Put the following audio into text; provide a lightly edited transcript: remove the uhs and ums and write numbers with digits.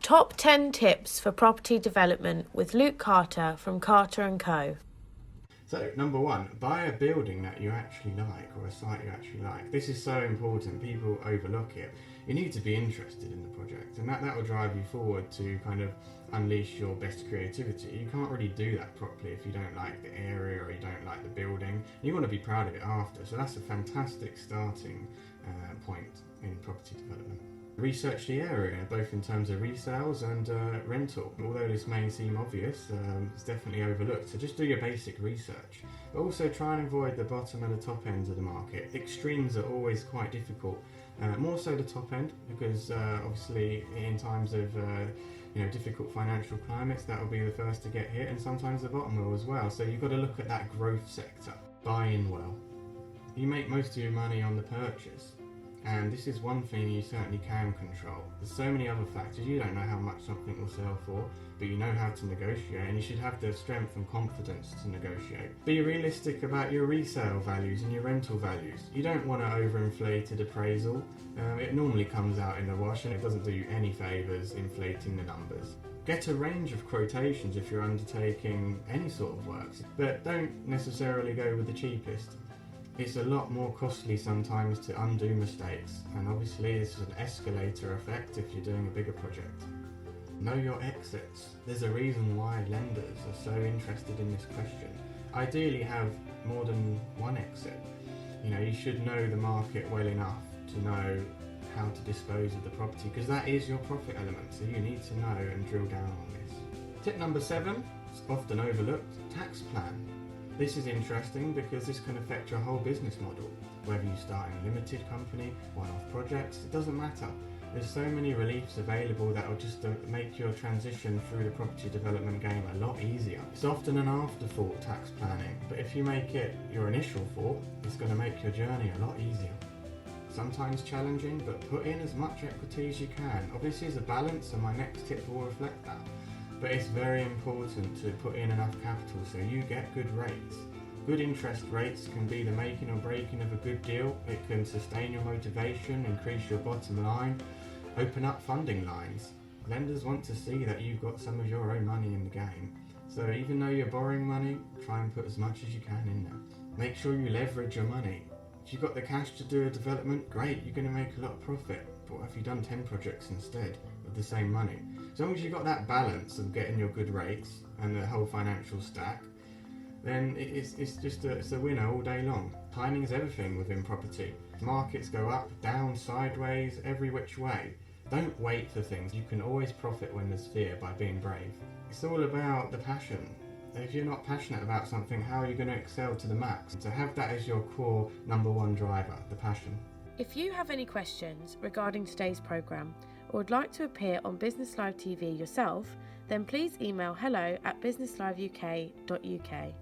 Top 10 tips for property development with Luke Carter from Carter & Co. So, number one, buy a building that you actually like, or a site you actually like. This is so important, people overlook it. You need to be interested in the project, and that will drive you forward to kind of unleash your best creativity. You can't really do that properly if you don't like the area or you don't like the building. You want to be proud of it after, so that's a fantastic starting point in property development. Research the area, both in terms of resales and rental. Although this may seem obvious, it's definitely overlooked. So just do your basic research. But also try and avoid the bottom and the top ends of the market. Extremes are always quite difficult. More so the top end, because obviously in times of difficult financial climates, that will be the first to get hit, and sometimes the bottom will as well. So you've got to look at that growth sector. Buy in well. You make most of your money on the purchase. And this is one thing you certainly can control. There's so many other factors. You don't know how much something will sell for, but you know how to negotiate, and you should have the strength and confidence to negotiate. Be realistic about your resale values and your rental values. You don't want an overinflated appraisal. It normally comes out in the wash, and it doesn't do you any favours inflating the numbers. Get a range of quotations if you're undertaking any sort of works, but don't necessarily go with the cheapest. It's a lot more costly sometimes to undo mistakes, and obviously it's an escalator effect if you're doing a bigger project. Know your exits. There's a reason why lenders are so interested in this question. Ideally have more than one exit. You should know the market well enough to know how to dispose of the property, because that is your profit element, so you need to know and drill down on this. Tip number 7, it's often overlooked, tax plan. This is interesting because this can affect your whole business model. Whether you start in a limited company, one-off projects, it doesn't matter. There's so many reliefs available that will just make your transition through the property development game a lot easier. It's often an afterthought, tax planning, but if you make it your initial thought, it's going to make your journey a lot easier. Sometimes challenging, but put in as much equity as you can. Obviously there's a balance, and my next tip will reflect that. But it's very important to put in enough capital so you get good rates. Good interest rates can be the making or breaking of a good deal. It can sustain your motivation, increase your bottom line, open up funding lines. Lenders want to see that you've got some of your own money in the game. So even though you're borrowing money, try and put as much as you can in there. Make sure you leverage your money. If you've got the cash to do a development, great, you're going to make a lot of profit. But what if you've done 10 projects instead with the same money? As long as you've got that balance of getting your good rates and the whole financial stack, then it's a winner all day long. Timing is everything within property. Markets go up, down, sideways, every which way. Don't wait for things. You can always profit when there's fear by being brave. It's all about the passion. If you're not passionate about something, how are you going to excel to the max? To have that as your core number one driver, the passion. If you have any questions regarding today's programme or would like to appear on Business Live TV yourself, then please email hello@businessliveuk.uk.